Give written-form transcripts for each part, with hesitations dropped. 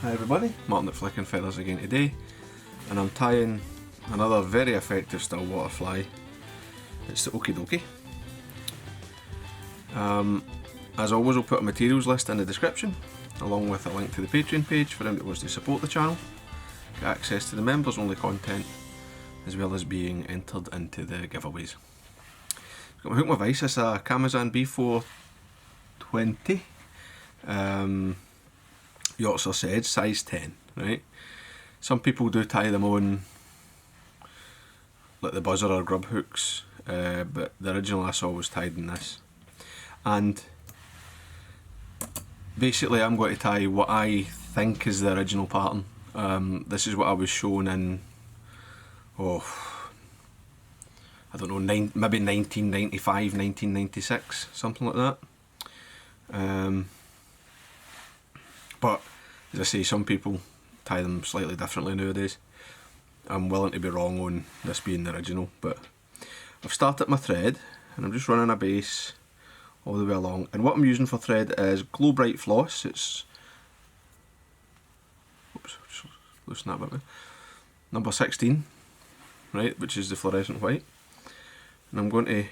Hi everybody, Martyn at Flicking Feathers again today, and I'm tying another very effective still water fly. It's the Okie Dokie. As always, I'll put a materials list in the description, along with a link to the Patreon page for anyone that wants to support the channel, get access to the members only content, as well as being entered into the giveaways. I've got my hook, my vice, it's a Kamasan B420. Yachts are said size 10, right? Some people do tie them on like the buzzer or grub hooks, but the original I saw was tied in this. And basically I'm going to tie what I think is the original pattern. This is what I was shown in, I don't know, maybe 1995, 1996, something like that. But as I say, some people tie them slightly differently nowadays. I'm willing to be wrong on this being the original, but I've started my thread and I'm just running a base all the way along. And what I'm using for thread is Glo-brite floss. It's, oops, just loosen that a bit. Number 16, right, which is the fluorescent white. And I'm going to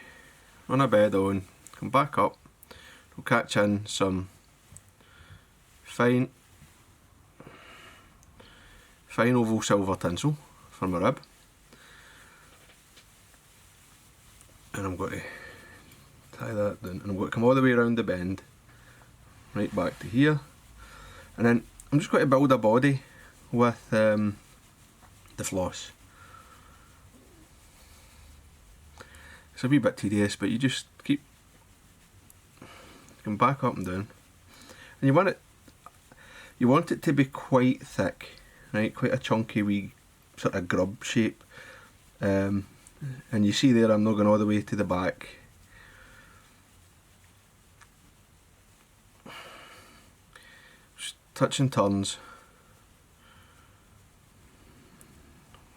run a bed on, come back up, we'll catch in some fine oval silver tinsel for my rib, and I'm going to tie that down, and I'm going to come all the way around the bend right back to here, and then I'm just going to build a body with the floss. It's a wee bit tedious, but you just keep going back up and down, and you want it to be quite thick, right? Quite a chunky wee sort of grub shape. And you see there I'm not going all the way to the back. Just touching turns.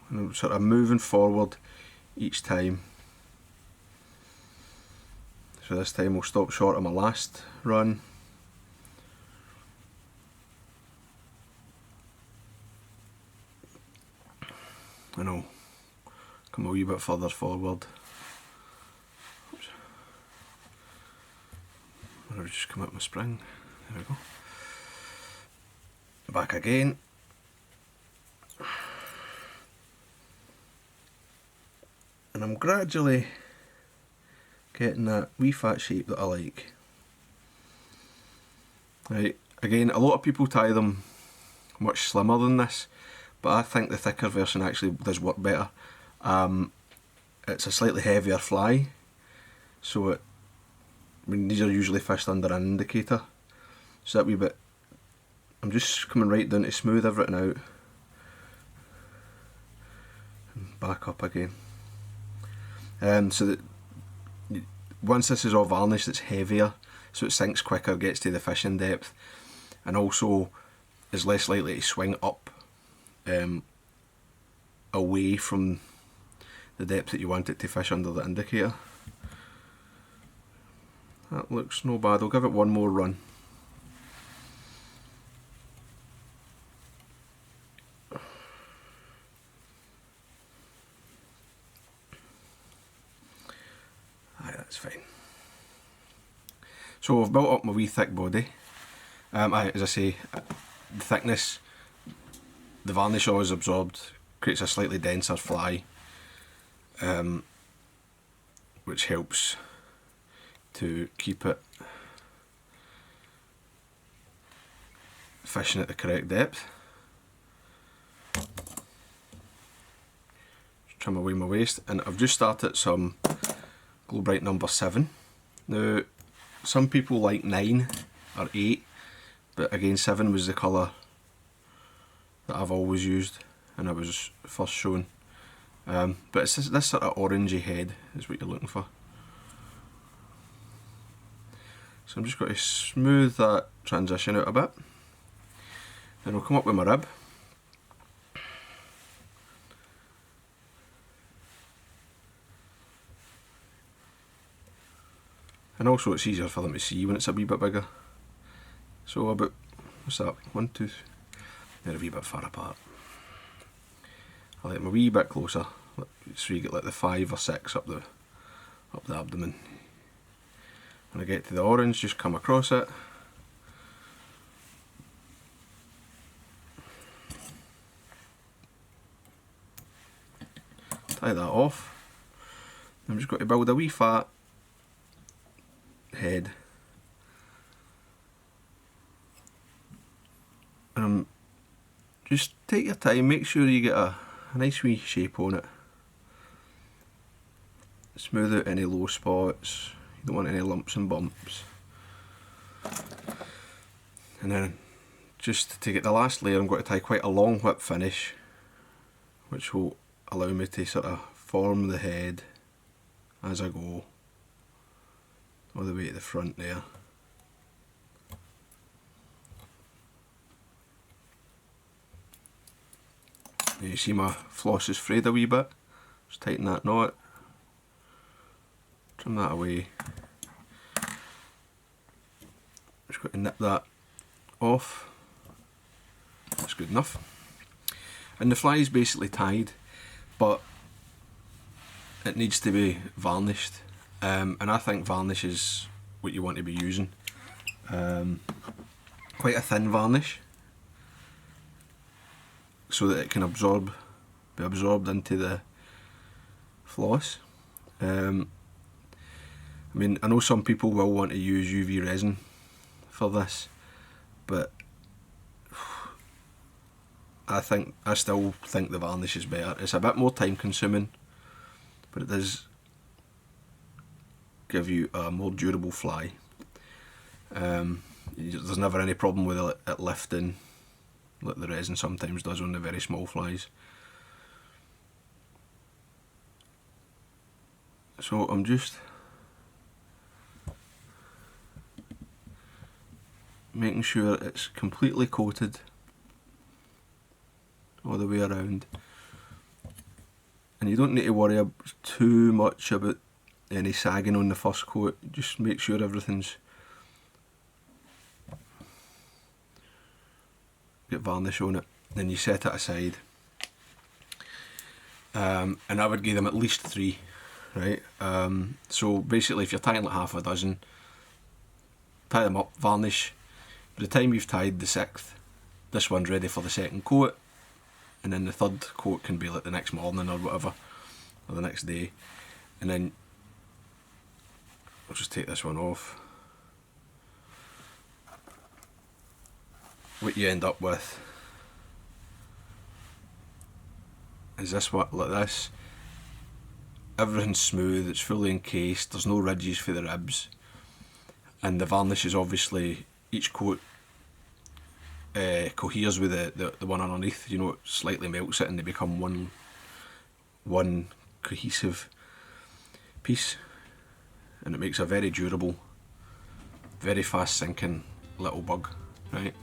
And I'm sort of moving forward each time. So this time we'll stop short of my last run. I know, come a wee bit further forward. Oops. I'll just come up my spring. There we go. Back again. And I'm gradually getting that wee fat shape that I like. Right, again, a lot of people tie them much slimmer than this, but I think the thicker version actually does work better. It's a slightly heavier fly, so these are usually fished under an indicator. So that wee bit, I'm just coming right down to smooth everything out, and back up again. So that once this is all varnished, it's heavier, so it sinks quicker, gets to the fishing depth, and also is less likely to swing up away from the depth that you want it to fish under the indicator. That looks no bad. I'll give it one more run. Aye, that's fine. So I've built up my wee thick body. As I say, the thickness, the varnish oil is absorbed, creates a slightly denser fly, which helps to keep it fishing at the correct depth. Just trim away my waist, and I've just started some Glo-brite number 7. Now, some people like 9 or 8, but again 7 was the colour that I've always used and I was first shown. But it's this sort of orangey head is what you're looking for. So I'm just going to smooth that transition out a bit. Then we'll come up with my rib. And also it's easier for them to see when it's a wee bit bigger. So about, what's that, 1, 2, They're a wee bit far apart. I like them a wee bit closer, so you get like the 5 or 6 up the abdomen. When I get to the orange, just come across it. Tie that off. I'm just going to build a wee fat head. Just take your time, make sure you get a nice wee shape on it. Smooth out any low spots, you don't want any lumps and bumps. And then just to get the last layer, I'm going to tie quite a long whip finish, which will allow me to sort of form the head as I go all the way to the front there. Now you see my floss is frayed a wee bit, just tighten that knot, trim that away. Just got to nip that off, that's good enough. And the fly is basically tied, but it needs to be varnished, and I think varnish is what you want to be using. Quite a thin varnish, so that it can be absorbed into the floss. I mean, I know some people will want to use UV resin for this, but I still think the varnish is better. It's a bit more time consuming, but it does give you a more durable fly. There's never any problem with it lifting, like the resin sometimes does on the very small flies. So I'm just making sure it's completely coated all the way around, and you don't need to worry too much about any sagging on the first coat. Just make sure everything's got varnish on it, then you set it aside. And I would give them at least 3, right? So basically, if you're tying like half a dozen, tie them up, varnish. By the time you've tied the 6th, this one's ready for the 2nd coat, and then the 3rd coat can be like the next morning or whatever, or the next day. And then I'll just take this one off. What you end up with is this one, like this. Everything's smooth, it's fully encased, there's no ridges for the ribs, and the varnish is obviously, each coat coheres with the one underneath, you know, it slightly melts it and they become one cohesive piece, and it makes a very durable, very fast sinking little bug, right?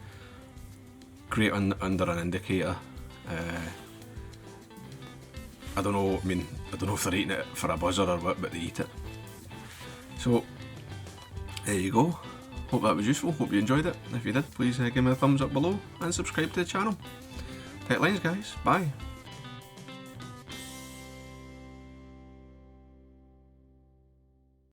Great under an indicator. I don't know if they're eating it for a buzzer or what, but they eat it. So there you go. Hope that was useful, hope you enjoyed it. If you did, please give me a thumbs up below and subscribe to the channel. Tight lines, guys. Bye.